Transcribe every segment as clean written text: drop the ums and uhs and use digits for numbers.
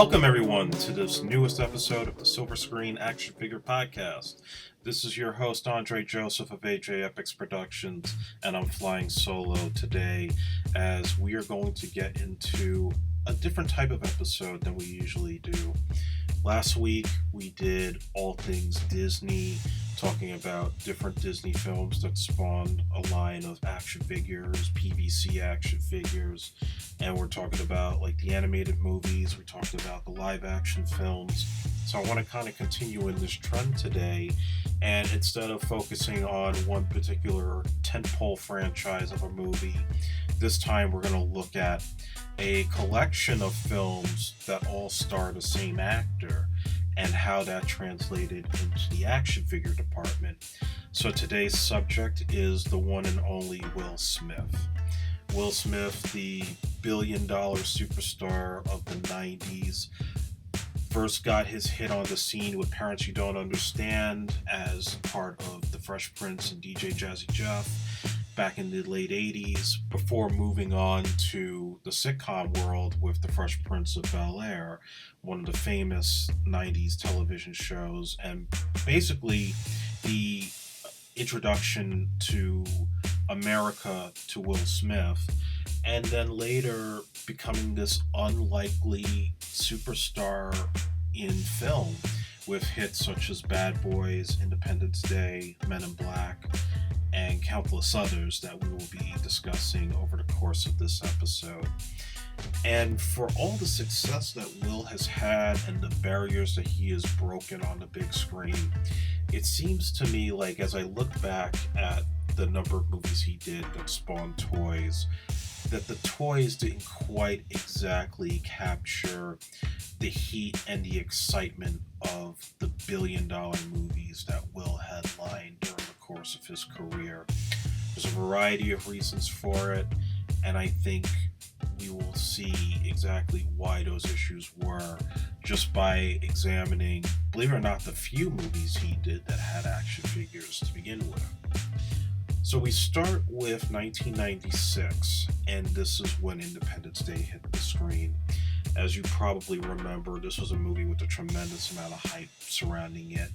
Welcome, everyone, to this newest episode of the Silver Screen Action Figure Podcast. This is your host, Andre Joseph of AJ Epics Productions, and I'm flying solo today as we are going to get into a different type of episode than we usually do. Last week, we did all things Disney, talking about different Disney films that spawned a line of action figures, PVC action figures, and we're talking about like the animated movies, we talked about the live action films. So I want to kind of continue in this trend today, and instead of focusing on one particular tentpole franchise of a movie, this time we're going to look at a collection of films that all star the same actor and how that translated into the action figure department. So today's subject is the one and only Will Smith. Will Smith, the billion-dollar superstar of the 90s, first got his hit on the scene with Parents You Don't Understand as part of The Fresh Prince and DJ Jazzy Jeff back in the late 80s, before moving on to the sitcom world with The Fresh Prince of Bel-Air, one of the famous 90s television shows, and basically the introduction to America to Will Smith, and then later becoming this unlikely superstar in film with hits such as Bad Boys, Independence Day, Men in Black, and countless others that we will be discussing over the course of this episode. And for all the success that Will has had and the barriers that he has broken on the big screen, it seems to me like as I look back at the number of movies he did that spawned toys, that the toys didn't quite exactly capture the heat and the excitement of the billion-dollar movies that Will headlined during the course of his career. There's a variety of reasons for it, and I think we will see exactly why those issues were just by examining, believe it or not, the few movies he did that had action figures to begin with. So we start with 1996, and this is when Independence Day hit the screen. As you probably remember, this was a movie with a tremendous amount of hype surrounding it.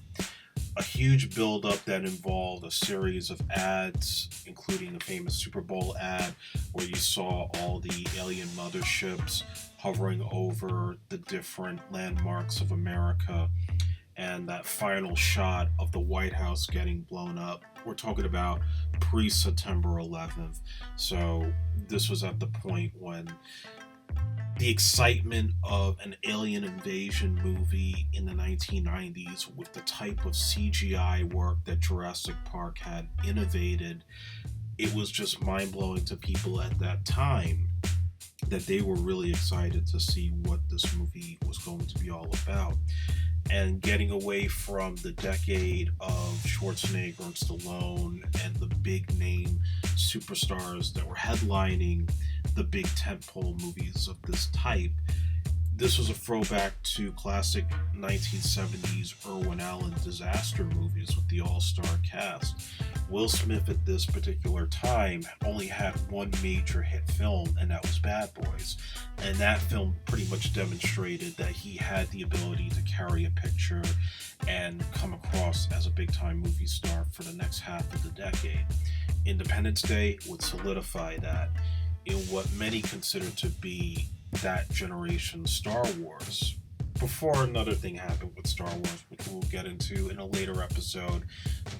A huge build-up that involved a series of ads, including the famous Super Bowl ad, where you saw all the alien motherships hovering over the different landmarks of America, and that final shot of the White House getting blown up. We're talking about pre-September 11th. So this was at the point when the excitement of an alien invasion movie in the 1990s with the type of CGI work that Jurassic Park had innovated, it was just mind-blowing to people at that time that they were really excited to see what this movie was going to be all about. And getting away from the decade of Schwarzenegger and Stallone and the big name superstars that were headlining the big tentpole movies of this type, this was a throwback to classic 1970s Irwin Allen disaster movies with the all-star cast. Will Smith at this particular time only had one major hit film, and that was Bad Boys. And that film pretty much demonstrated that he had the ability to carry a picture and come across as a big-time movie star for the next half of the decade. Independence Day would solidify that in what many consider to be that generation's Star Wars, before another thing happened with Star Wars, which we'll get into in a later episode.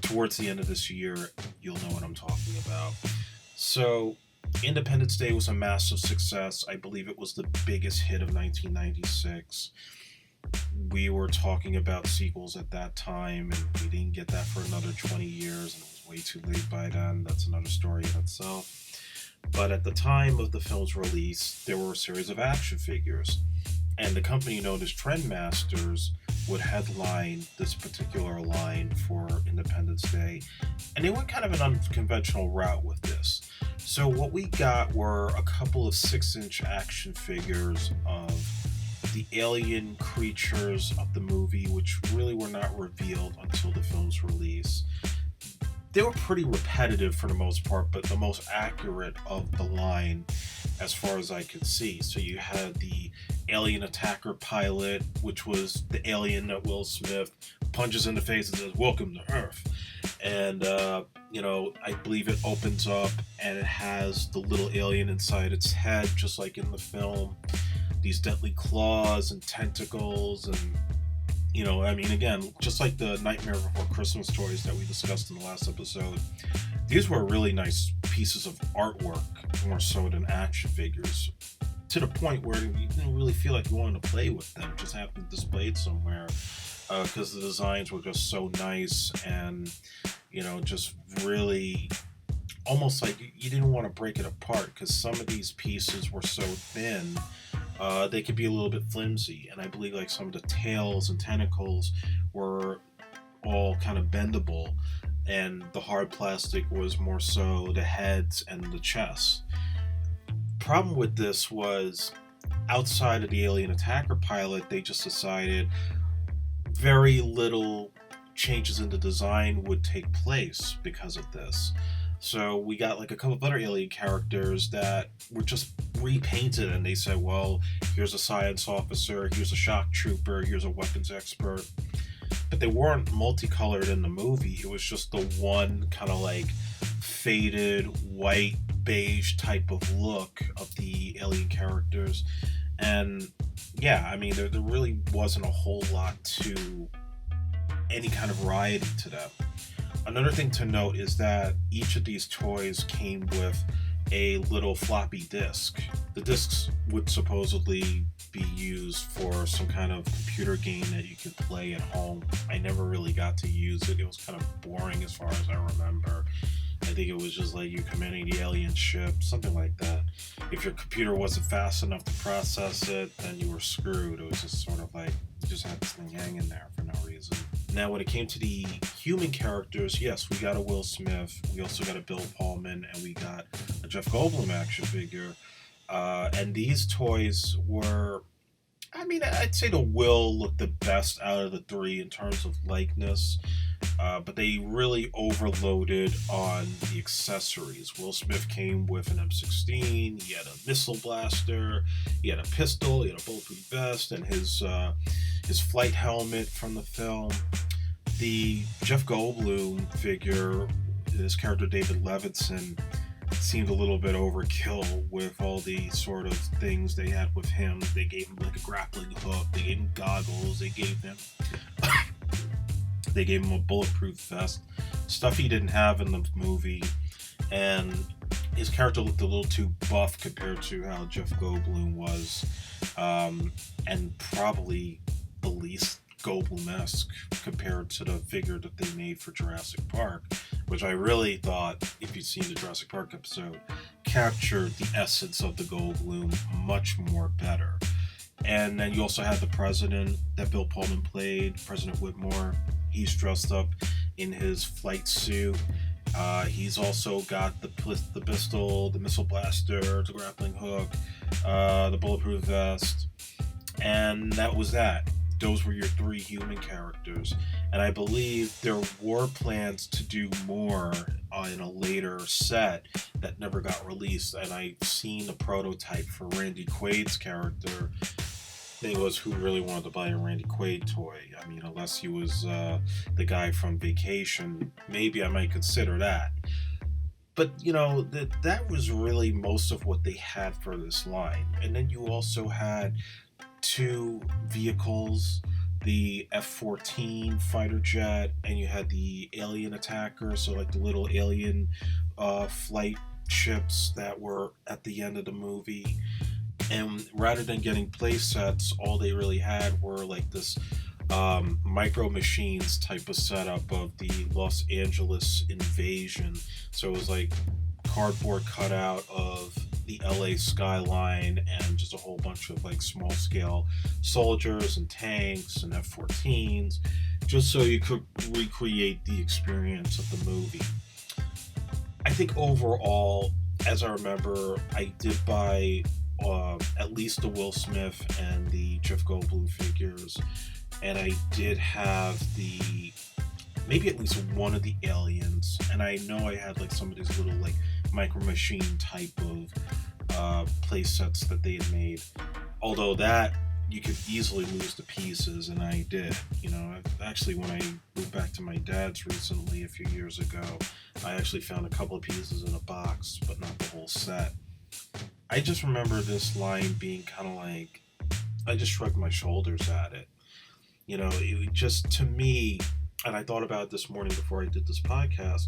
Towards the end of this year, you'll know what I'm talking about. So, Independence Day was a massive success. I believe it was the biggest hit of 1996. We were talking about sequels at that time, and we didn't get that for another 20 years, and it was way too late by then. That's another story in itself. But at the time of the film's release, there were a series of action figures, and the company known as Trendmasters would headline this particular line for Independence Day, and they went kind of an unconventional route with this. So what we got were a couple of 6-inch action figures of the alien creatures of the movie, which really were not revealed until the film's release. They were pretty repetitive for the most part, but the most accurate of the line as far as I could see. So you had the alien attacker pilot, which was the alien that Will Smith punches in the face and says, "Welcome to Earth." And, I believe it opens up and it has the little alien inside its head, just like in the film. These deadly claws and tentacles and again, just like the Nightmare Before Christmas toys that we discussed in the last episode, these were really nice pieces of artwork, more so than action figures, to the point where you didn't really feel like you wanted to play with them, just have them displayed somewhere, because the designs were just so nice and, just really almost like you didn't want to break it apart, because some of these pieces were so thin. They could be a little bit flimsy, and I believe like some of the tails and tentacles were all kind of bendable, and the hard plastic was more so the heads and the chest. Problem with this was, outside of the alien attacker pilot, they just decided very little changes in the design would take place because of this. So we got like a couple of other alien characters that were just repainted, and they said, well, here's a science officer, here's a shock trooper, here's a weapons expert. But they weren't multicolored in the movie. It was just the one kind of like faded white beige type of look of the alien characters. And yeah, there really wasn't a whole lot to any kind of variety to them. Another thing to note is that each of these toys came with a little floppy disk. The discs would supposedly be used for some kind of computer game that you could play at home. I never really got to use it. It was kind of boring as far as I remember. I think it was just like you commanding the alien ship, something like that. If your computer wasn't fast enough to process it, then you were screwed. It was just sort of like you just had this thing hanging there for no reason. Now, when it came to the human characters, yes, we got a Will Smith, we also got a Bill Pullman, and we got a Jeff Goldblum action figure. And these toys were, I'd say the Will looked the best out of the three in terms of likeness, but they really overloaded on the accessories. Will Smith came with an M16, he had a missile blaster, he had a pistol, he had a bulletproof vest, and his flight helmet from the film. The Jeff Goldblum figure, his character David Levinson, seemed a little bit overkill with all the sort of things they had with him. They gave him like a grappling hook, they gave him goggles, they gave him a bulletproof vest, stuff he didn't have in the movie, and his character looked a little too buff compared to how Jeff Goldblum was, and probably the least Goldblum-esque compared to the figure that they made for Jurassic Park, which I really thought, if you've seen the Jurassic Park episode, captured the essence of the Goldblum much more better. And then you also had the president that Bill Pullman played, President Whitmore. He's dressed up in his flight suit. He's also got the pistol, the missile blaster, the grappling hook, the bulletproof vest, and that was that. Those were your three human characters, and I believe there were plans to do more in a later set that never got released, and I've seen a prototype for Randy Quaid's character. Thing was, who really wanted to buy a Randy Quaid toy? Unless he was the guy from Vacation, maybe I might consider that. But, that was really most of what they had for this line. And then you also had two vehicles, the F-14 fighter jet, and you had the alien attacker, so like the little alien flight ships that were at the end of the movie. And rather than getting play sets, all they really had were like this micro machines type of setup of the Los Angeles invasion. So it was like cardboard cutout of the LA skyline and just a whole bunch of like small scale soldiers and tanks and F-14s, just so you could recreate the experience of the movie. I think overall, as I remember, I did buy at least the Will Smith and the Jeff Goldblum figures, and I did have maybe at least one of the aliens, and I know I had like some of these little like micro machine type of play sets that they had made. Although that you could easily lose the pieces, and I did. Actually, when I moved back to my dad's recently a few years ago, I actually found a couple of pieces in a box, but not the whole set. I just remember this line being kind of like, I just shrugged my shoulders at it. It just, to me, and I thought about it this morning before I did this podcast,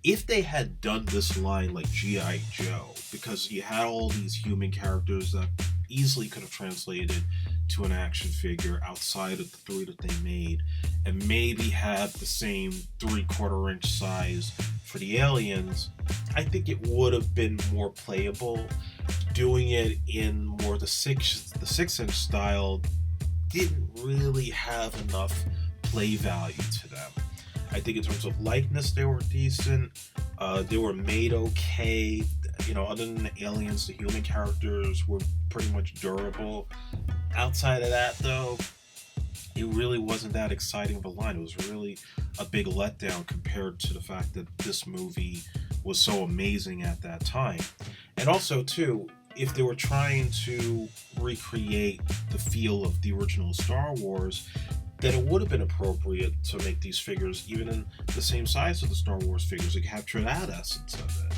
if they had done this line like G.I. Joe, because you had all these human characters that easily could have translated to an action figure outside of the three that they made, and maybe had the same 3/4 inch size for the aliens, I think it would have been more playable. Doing it in more the 6-inch style didn't really have enough play value to them. I think in terms of likeness, they were decent. They were made okay. Other than the aliens, the human characters were pretty much durable. Outside of that, though, it really wasn't that exciting of a line. It was really a big letdown compared to the fact that this movie was so amazing at that time. And also, too, if they were trying to recreate the feel of the original Star Wars, then it would have been appropriate to make these figures even in the same size of the Star Wars figures to capture that essence of it.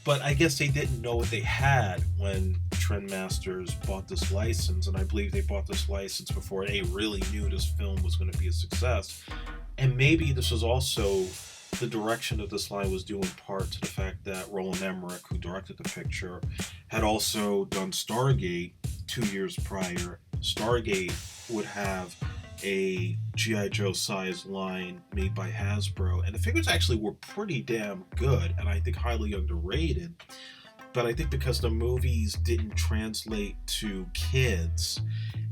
But I guess they didn't know what they had when Trendmasters bought this license, and I believe they bought this license before they really knew this film was going to be a success. And maybe this was also the direction of this line was due in part to the fact that Roland Emmerich, who directed the picture, had also done Stargate 2 years prior. Stargate would have a G.I. Joe size line made by Hasbro, and the figures actually were pretty damn good, and I think highly underrated. But I think because the movies didn't translate to kids,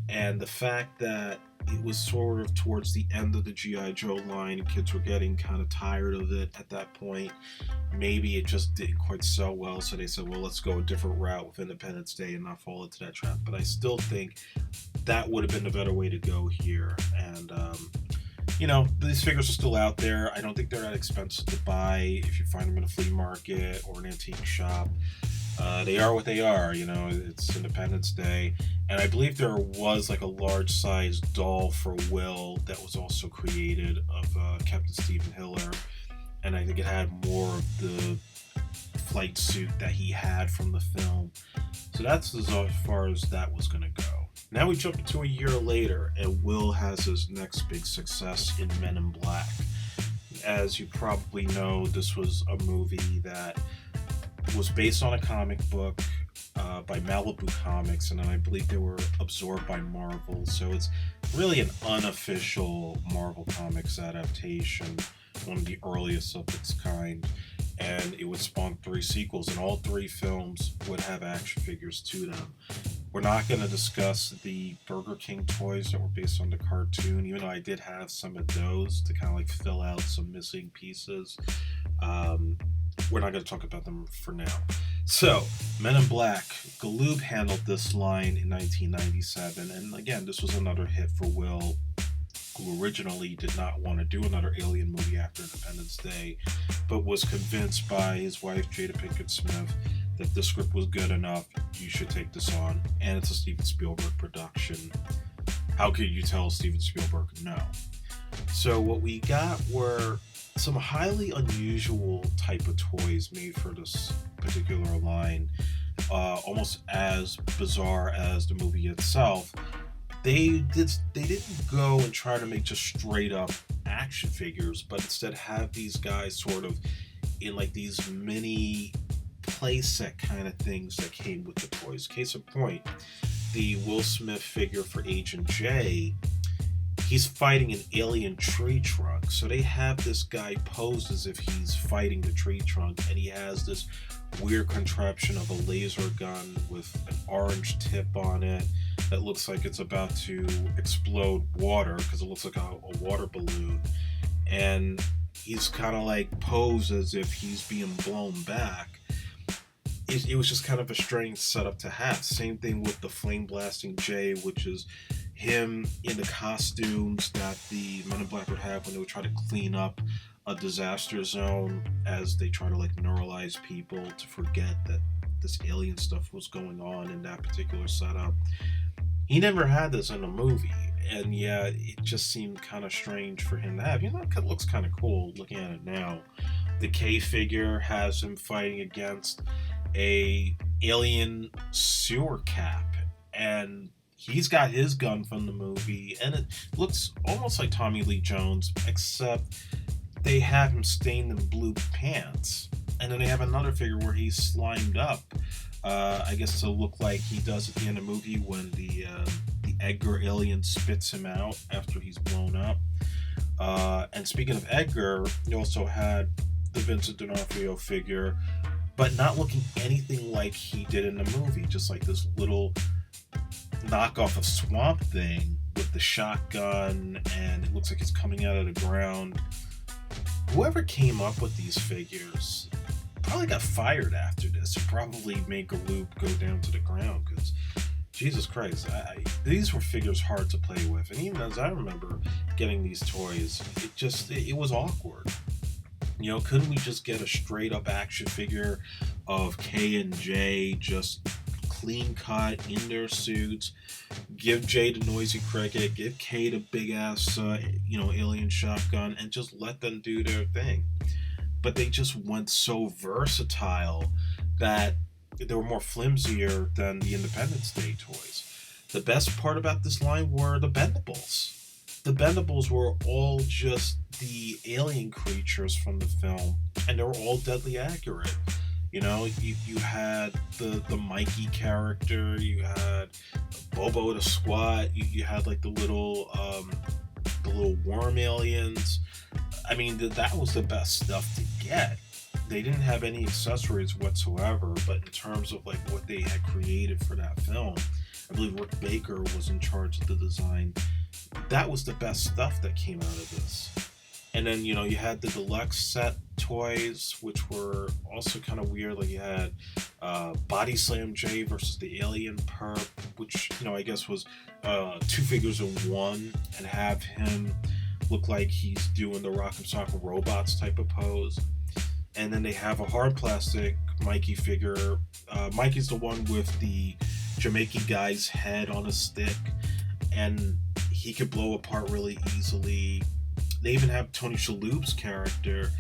and the fact that it was sort of towards the end of the G.I. Joe line, and kids were getting kind of tired of it at that point, maybe it just didn't quite sell well, so they said, well, let's go a different route with Independence Day and not fall into that trap. But I still think that would have been the better way to go here. And, these figures are still out there. I don't think they're that expensive to buy if you find them in a flea market or an antique shop. They are what they are, it's Independence Day. And I believe there was like a large size doll for Will that was also created of Captain Stephen Hiller. And I think it had more of the flight suit that he had from the film. So that's as far as that was going to go. Now we jump to a year later, and Will has his next big success in Men in Black. As you probably know, this was a movie that was based on a comic book by Malibu Comics, and I believe they were absorbed by Marvel. So it's really an unofficial Marvel Comics adaptation, one of the earliest of its kind. And it would spawn 3 sequels, and all 3 films would have action figures to them. We're not going to discuss the Burger King toys that were based on the cartoon, even though I did have some of those to kind of like fill out some missing pieces. We're not going to talk about them for now. So, Men in Black, Galoob handled this line in 1997, and again, this was another hit for Will, who originally did not want to do another Alien movie after Independence Day, but was convinced by his wife, Jada Pinkett Smith, that this script was good enough, you should take this on, and it's a Steven Spielberg production. How could you tell Steven Spielberg no? So what we got were some highly unusual type of toys made for this particular line, almost as bizarre as the movie itself. They didn't go and try to make just straight up action figures, but instead have these guys sort of in like these mini playset kind of things that came with the toys. Case in point, the Will Smith figure for Agent J, he's fighting an alien tree trunk. So they have this guy posed as if he's fighting the tree trunk, and he has this weird contraption of a laser gun with an orange tip on it that looks like it's about to explode water because it looks like a water balloon. And he's kind of like posed as if he's being blown back. It was just kind of a strange setup to have. Same thing with the Flame Blasting J, which is him in the costumes that the Men in Black would have when they would try to clean up a disaster zone, as they try to like neuralize people to forget that this alien stuff was going on in that particular setup. He never had this in a movie, and yeah, it just seemed kind of strange for him to have. It looks kind of cool looking at it now. The K figure has him fighting against a alien sewer cap, and he's got his gun from the movie, and it looks almost like Tommy Lee Jones, except they have him stained in blue pants. And then they have another figure where he's slimed up, I guess to look like he does at the end of the movie when the Edgar alien spits him out after he's blown up. And speaking of Edgar, you also had the Vincent D'Onofrio figure, but not looking anything like he did in the movie, just like this little knockoff of Swamp Thing with the shotgun, and it looks like it's coming out of the ground. Whoever came up with these figures probably got fired after this. It probably made Galoob go down to the ground, because Jesus Christ, these were figures hard to play with. And even as I remember getting these toys, it was awkward. Couldn't we just get a straight up action figure of K and J, just clean cut in their suits? Give J the noisy cricket, give K the big ass, alien shotgun, and just let them do their thing. But they just went so versatile that they were more flimsier than the Independence Day toys. The best part about this line were the Bendables. The Bendables were all just the alien creatures from the film, and they were all deadly accurate. You had the Mikey character, you had Bobo the Squat, you had like the little worm aliens. I mean, that was the best stuff to get. They didn't have any accessories whatsoever, but in terms of like what they had created for that film, I believe Rick Baker was in charge of the design. That was the best stuff that came out of this. And then, you had the deluxe set toys, which were also kind of weird. Like you had Body Slam J versus the Alien Perp, which, I guess was 2 figures in one, and have him look like he's doing the Rock'em Sock'em Robots type of pose. And then they have a hard plastic Mikey figure. Mikey's the one with the Jamaican guy's head on a stick, and he could blow apart really easily. They even have Tony Shalhoub's character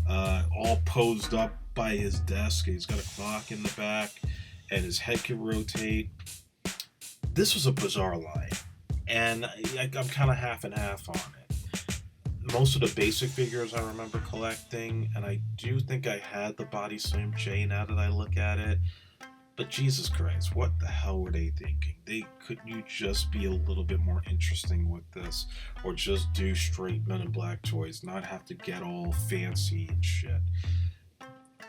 all posed up by his desk. He's got a clock in the back, and his head can rotate. This was a bizarre line, and I'm kind of half and half on it. Most of the basic figures I remember collecting, and I do think I had the Body Slam J now that I look at it. But Jesus Christ, what the hell were they thinking? Couldn't you just be a little bit more interesting with this? Or just do straight Men in Black toys, not have to get all fancy and shit?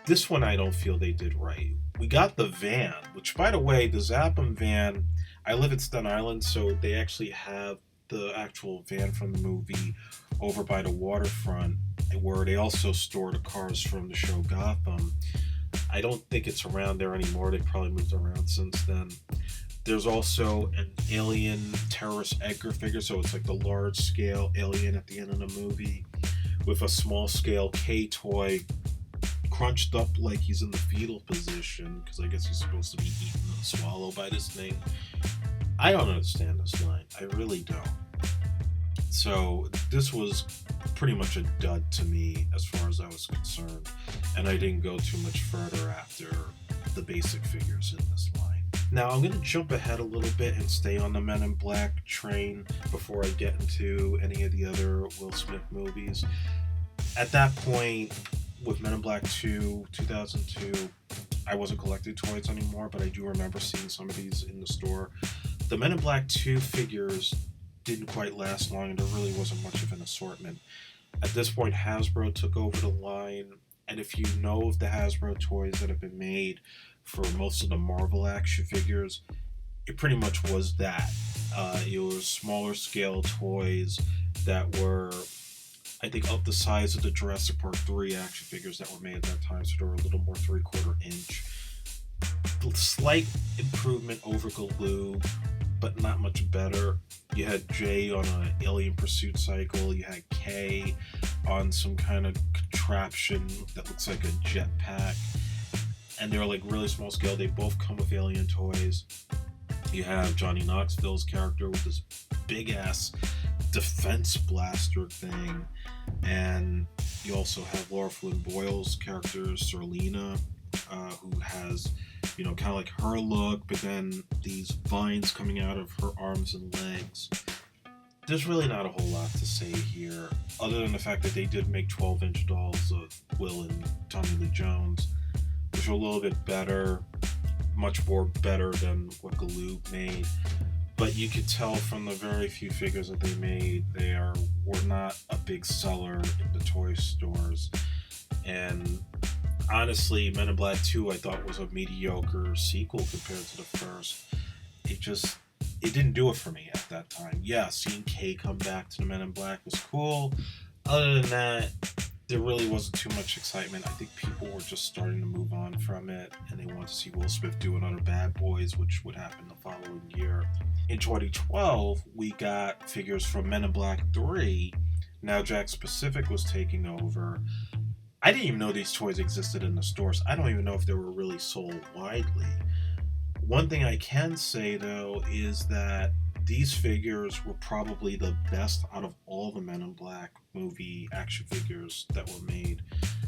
This one I don't feel they did right. We got the van, which, by the way, the Zappum van, I live in Staten Island, so they actually have the actual van from the movie over by the waterfront, where they also store the cars from the show Gotham. I don't think it's around there anymore. They probably moved around since then. There's also an alien terrorist Edgar figure, so it's like the large scale alien at the end of the movie, with a small scale K toy crunched up like he's in the fetal position, because I guess he's supposed to be eaten and swallowed by this thing. I don't understand this line. I really don't. So this was pretty much a dud to me as far as I was concerned, and I didn't go too much further after the basic figures in this line. Now I'm going to jump ahead a little bit and stay on the Men in Black train before I get into any of the other Will Smith movies. At that point, with Men in Black 2, 2002, I wasn't collecting toys anymore, but I do remember seeing some of these in the store. The Men in Black 2 figures didn't quite last long, and there really wasn't much of an assortment. At this point, Hasbro took over the line, and if you know of the Hasbro toys that have been made for most of the Marvel action figures, it pretty much was that. It was smaller scale toys that were, I think, of the size of the Jurassic Park 3 action figures that were made at that time, so they were a little more 3/4 inch. Slight improvement over Galoob, but not much better. You had J on an alien pursuit cycle. You had K on some kind of contraption that looks like a jetpack. and they're like really small scale. They both come with alien toys. You have Johnny Knoxville's character with this big ass defense blaster thing, and you also have Laura Flynn Boyle's character Serlina, who has, you know, kind of like her look, but then these vines coming out of her arms and legs. There's really not a whole lot to say here, other than the fact that they did make 12-inch dolls of Will and Tommy Lee Jones, which are a little bit better, much more better than what Galoob made. But you could tell from the very few figures that they made, were not a big seller in the toy stores. And honestly, Men in Black 2 I thought was a mediocre sequel compared to the first. It didn't do it for me at that time. Yeah, seeing Kay come back to the Men in Black was cool. Other than that, there really wasn't too much excitement. I think people were just starting to move on from it, and they wanted to see Will Smith do another Bad Boys, which would happen the following year. In 2012, we got figures from Men in Black 3. Now Jakks Pacific was taking over. I didn't even know these toys existed in the stores. I don't even know if they were really sold widely. One thing I can say, though, is that these figures were probably the best out of all the Men in Black movie action figures that were made.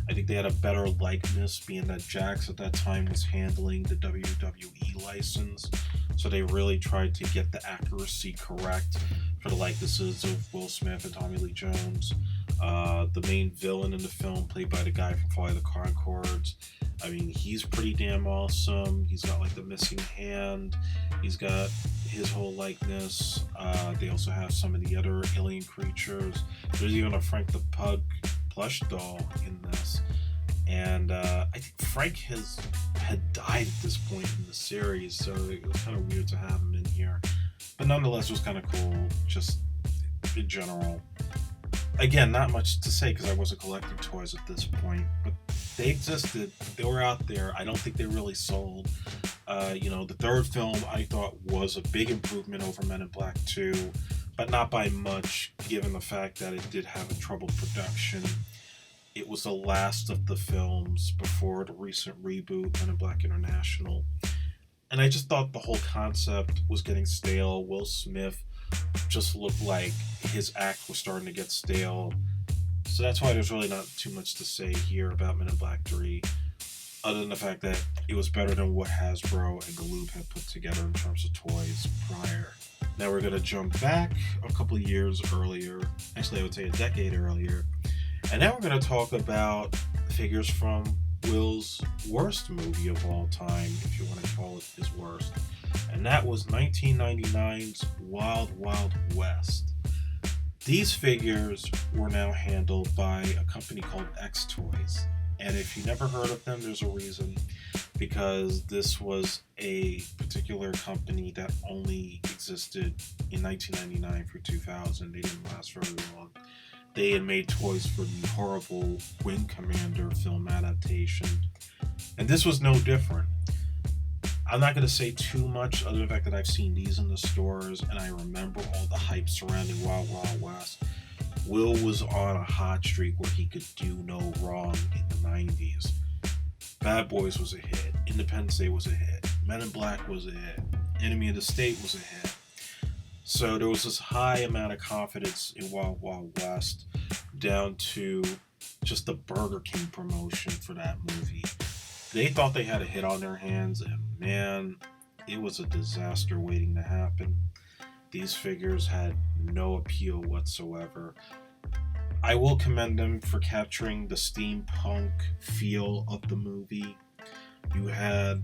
I think they had a better likeness, being that Jakks at that time was handling the WWE license, so they really tried to get the accuracy correct for the likenesses of Will Smith and Tommy Lee Jones. The main villain in the film, played by the guy from Flight of the Conchords, I mean, he's pretty damn awesome. He's got like the missing hand. He's got his whole likeness. They also have some of the other alien creatures. There's even a Frank the Pug plush doll in this. And I think Frank had died at this point in the series, so it was kind of weird to have him in here. But nonetheless, it was kind of cool, just in general. Again, not much to say because I wasn't collecting toys at this point, but they existed. They were out there. I don't think they really sold. The third film I thought was a big improvement over Men in Black 2, but not by much, given the fact that it did have a troubled production. It was the last of the films before the recent reboot, Men in Black International. And I just thought the whole concept was getting stale. Will Smith just looked like his act was starting to get stale. So that's why there's really not too much to say here about Men in Black 3, other than the fact that it was better than what Hasbro and Galoob had put together in terms of toys prior. Now we're going to jump back a couple of years earlier, actually I would say a decade earlier, and now we're going to talk about figures from Will's worst movie of all time, if you want to call it his worst, and that was 1999's Wild Wild West. These figures were now handled by a company called X Toys. And if you never heard of them, there's a reason. Because this was a particular company that only existed in 1999 through 2000. They didn't last very long. They had made toys for the horrible Wing Commander film adaptation. And this was no different. I'm not going to say too much other than the fact that I've seen these in the stores and I remember all the hype surrounding Wild Wild West. Will was on a hot streak where he could do no wrong in the 90s. Bad Boys was a hit. Independence Day was a hit. Men in Black was a hit. Enemy of the State was a hit. So there was this high amount of confidence in Wild Wild West, down to just the Burger King promotion for that movie. They thought they had a hit on their hands, and man, it was a disaster waiting to happen. These figures had no appeal whatsoever. I will commend them for capturing the steampunk feel of the movie. You had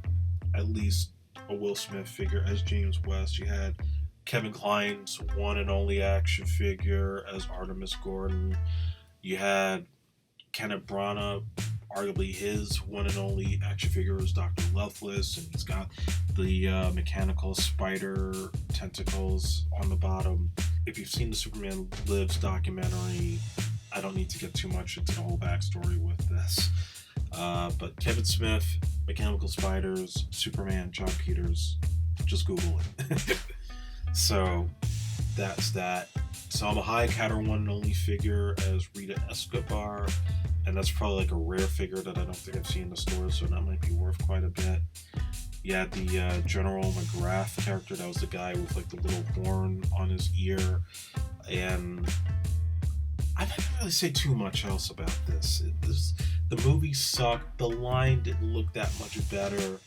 at least a Will Smith figure as James West. You had Kevin Kline's one and only action figure as Artemis Gordon. You had Kenneth Branagh, arguably his one and only action figure is Dr. Loveless, and he's got the mechanical spider tentacles on the bottom. If you've seen the Superman Lives documentary, I don't need to get too much into the whole backstory with this. But Kevin Smith, mechanical spiders, Superman, John Peters, just Google it. So that's that. Salma Hayek had her one and only figure as Rita Escobar. and that's probably like a rare figure that I don't think I've seen in the store, so that might be worth quite a bit. You had the General McGrath character, that was the guy with like the little horn on his ear, and I didn't really say too much else about this. The movie sucked, the line didn't look that much better.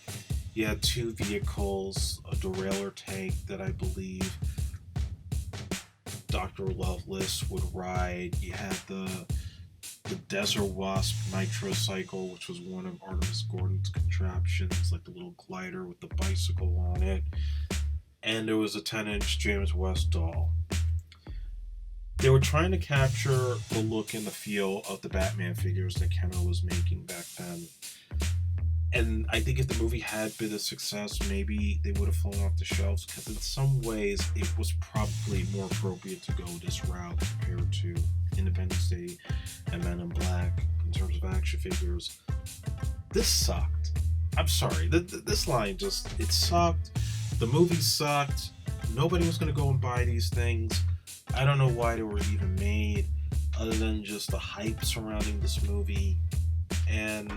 You had two vehicles, a derailleur tank that I believe Dr. Lovelace would ride. You had the Desert Wasp Nitrocycle, which was one of Artemis Gordon's contraptions, like the little glider with the bicycle on it. And there was a 10-inch James West doll. They were trying to capture the look and the feel of the Batman figures that Kenner was making back then. And I think if the movie had been a success, maybe they would have fallen off the shelves, because in some ways it was probably more appropriate to go this route compared to Independence Day and Men in Black in terms of action figures. This sucked. I'm sorry. This line just, it sucked. The movie sucked. Nobody was going to go and buy these things. I don't know why they were even made, other than just the hype surrounding this movie. And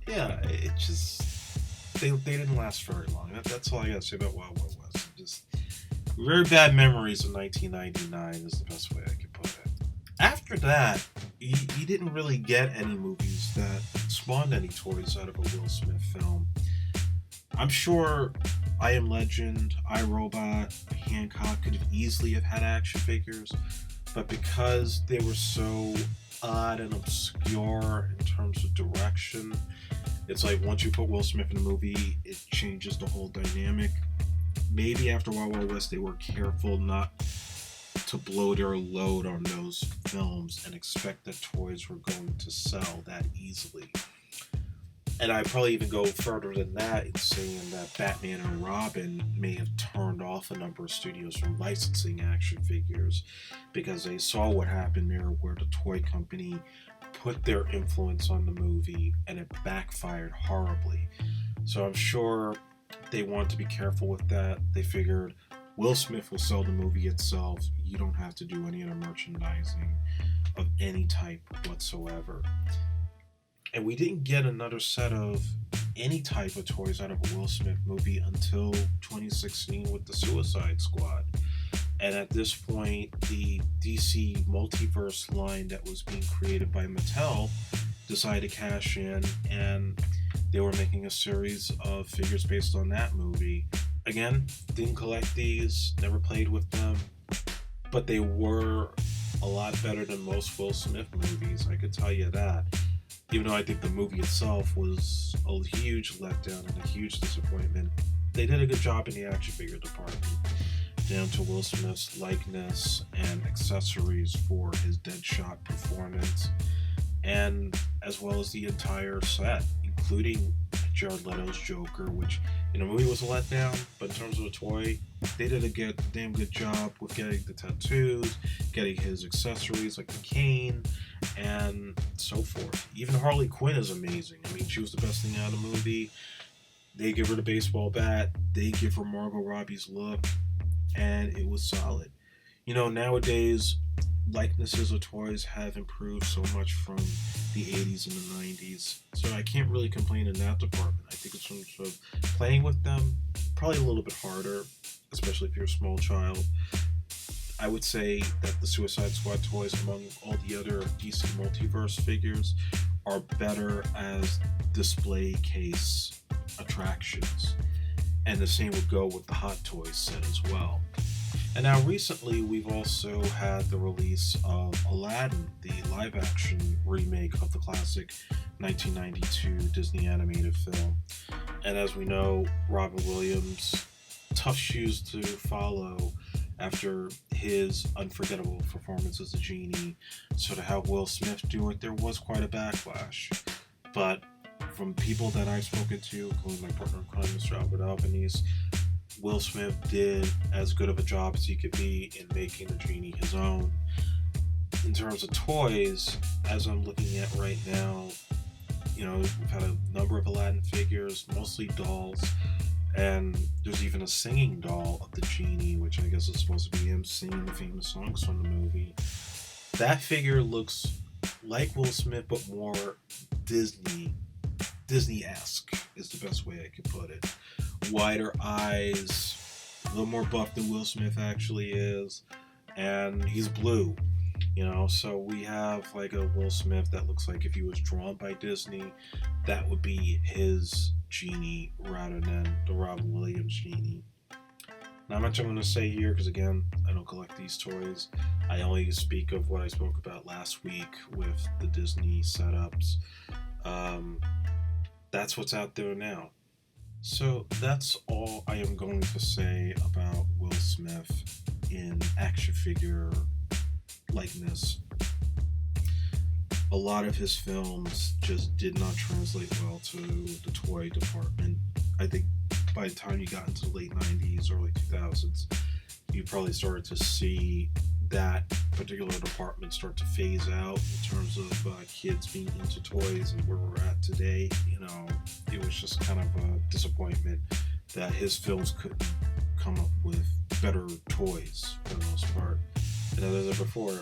yeah, it just, they didn't last very long. That's all I gotta say about Wild Wild West. Just very bad memories of 1999 is the best way I could put it. After that, he didn't really get any movies that spawned any toys out of a Will Smith film. I'm sure I Am Legend, I Robot, Hancock could have easily have had action figures, but because they were so odd and obscure in terms of direction, it's like once you put Will Smith in a movie, it changes the whole dynamic. Maybe after Wild Wild West, they were careful not to blow their load on those films and expect that toys were going to sell that easily. And I'd probably even go further than that in saying that Batman and Robin may have turned off a number of studios from licensing action figures because they saw what happened there, where the toy company put their influence on the movie and it backfired horribly. So I'm sure they wanted to be careful with that. They figured Will Smith will sell the movie itself. You don't have to do any other merchandising of any type whatsoever. And we didn't get another set of any type of toys out of a Will Smith movie until 2016 with the Suicide Squad. And at this point, the DC multiverse line that was being created by Mattel decided to cash in, and they were making a series of figures based on that movie. Again, didn't collect these, never played with them, but they were a lot better than most Will Smith movies, I could tell you that. Even though I think the movie itself was a huge letdown and a huge disappointment, they did a good job in the action figure department, down to Will Smith's likeness and accessories for his Deadshot performance, and as well as the entire set, including Jared Leto's Joker, which in the movie was a letdown, but in terms of a toy, they did a damn good job with getting the tattoos, getting his accessories like the cane, and so forth. Even Harley Quinn is amazing. I mean, she was the best thing out of the movie. They give her the baseball bat, they give her Margot Robbie's look, and it was solid. You know, nowadays, likenesses of toys have improved so much from the 80s and the 90s, so I can't really complain in that department. I think in terms of playing with them, probably a little bit harder, especially if you're a small child. I would say that the Suicide Squad toys, among all the other DC Multiverse figures, are better as display case attractions. And the same would go with the Hot Toys set as well. And now recently we've also had the release of Aladdin, the live-action remake of the classic 1992 Disney animated film. And as we know, Robin Williams, tough shoes to follow after his unforgettable performance as a genie. So to have Will Smith do it, there was quite a backlash. But from people that I've spoken to, including my partner in crime, Mr. Albert Albanese, Will Smith did as good of a job as he could be in making the genie his own. In terms of toys, as I'm looking at right now, you know, we've had a number of Aladdin figures, mostly dolls, and there's even a singing doll of the genie, which I guess is supposed to be him singing the famous songs from the movie. That figure looks like Will Smith, but more Disney-esque is the best way I could put it. Wider eyes, a little more buff than Will Smith actually is, and he's blue. So we have like a Will Smith that looks like if he was drawn by Disney, that would be his genie rather than the Robin Williams genie. Not much I'm going to say here because, again, I don't collect these toys. I only speak of what I spoke about last week with the Disney setups. That's what's out there now. So that's all I am going to say about Will Smith in action figure likeness. A lot of his films just did not translate well to the toy department. I think by the time you got into the late 90s, early 2000s, you probably started to see that particular department start to phase out in terms of kids being into toys and where we're at today. It was just kind of a disappointment that his films couldn't come up with better toys for the most part. And as I said before,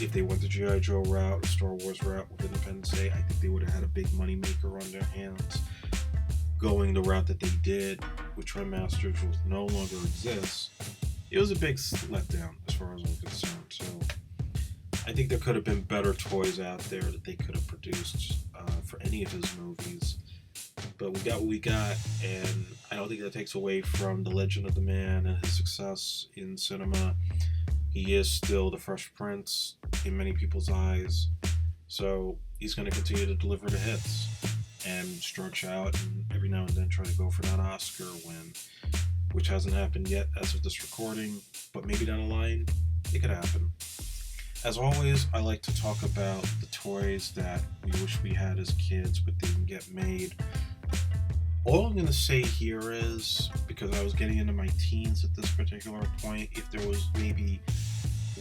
if they went the G.I. Joe route or Star Wars route with Independence Day, I think they would have had a big moneymaker on their hands. Going the route that they did with Trendmasters, which no longer exists, it was a big letdown as far as I'm concerned. So I think there could have been better toys out there that they could have produced for any of his movies. But we got what we got, and I don't think that takes away from the legend of the man and his success in cinema. He is still the Fresh Prince in many people's eyes. So he's going to continue to deliver the hits and stretch out and every now and then try to go for that Oscar win, which hasn't happened yet as of this recording, but maybe down the line, it could happen. As always, I like to talk about the toys that we wish we had as kids but didn't get made. All I'm going to say here is, because I was getting into my teens at this particular point, if there was maybe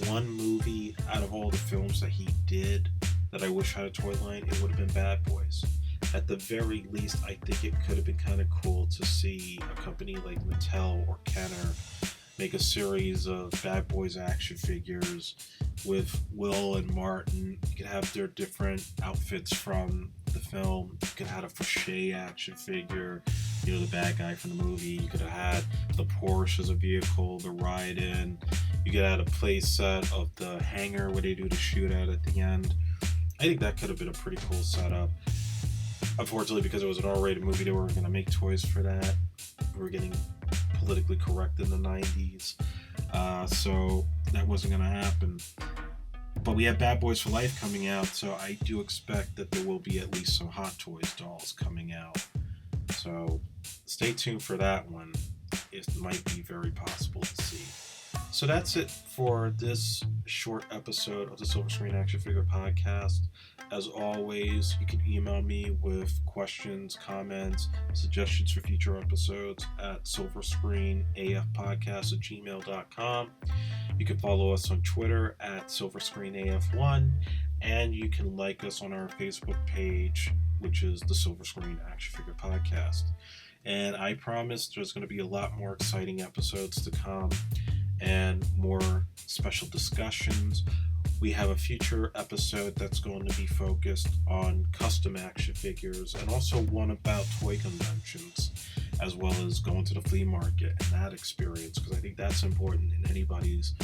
one movie out of all the films that he did that I wish had a toy line, it would have been Bad Boys. At the very least, I think it could have been kind of cool to see a company like Mattel or Kenner make a series of Bad Boys action figures with Will and Martin. You could have their different outfits from the film. You could have a Fauché action figure, the bad guy from the movie. You could have had the Porsche as a vehicle, the ride-in. You could have had a play set of the hangar where they do the shootout at the end. I think that could have been a pretty cool setup. Unfortunately, because it was an R-rated movie, they weren't going to make toys for that. We were getting politically correct in the 90s, so that wasn't going to happen. But we have Bad Boys for Life coming out, so I do expect that there will be at least some Hot Toys dolls coming out. So stay tuned for that one. It might be very possible to see. So that's it for this short episode of the Silver Screen Action Figure Podcast. As always, you can email me with questions, comments, suggestions for future episodes at silverscreenafpodcast@gmail.com. You can follow us on Twitter at silverscreenaf1, and you can like us on our Facebook page, which is the Silver Screen Action Figure Podcast. And I promise there's going to be a lot more exciting episodes to come and more special discussions. We have a future episode that's going to be focused on custom action figures and also one about toy conventions, as well as going to the flea market and that experience, because I think that's important in anybody's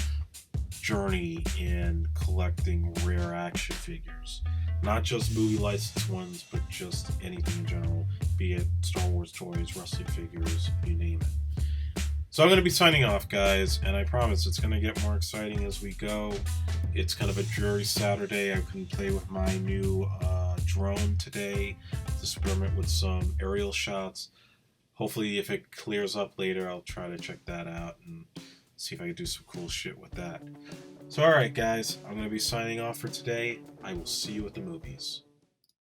journey in collecting rare action figures. Not just movie licensed ones, but just anything in general, be it Star Wars toys, wrestling figures, you name it. So I'm going to be signing off, guys, and I promise it's going to get more exciting as we go. It's kind of a dreary Saturday. I couldn't play with my new drone today to experiment with some aerial shots. Hopefully, if it clears up later, I'll try to check that out and see if I can do some cool shit with that. So alright, guys, I'm going to be signing off for today. I will see you at the movies.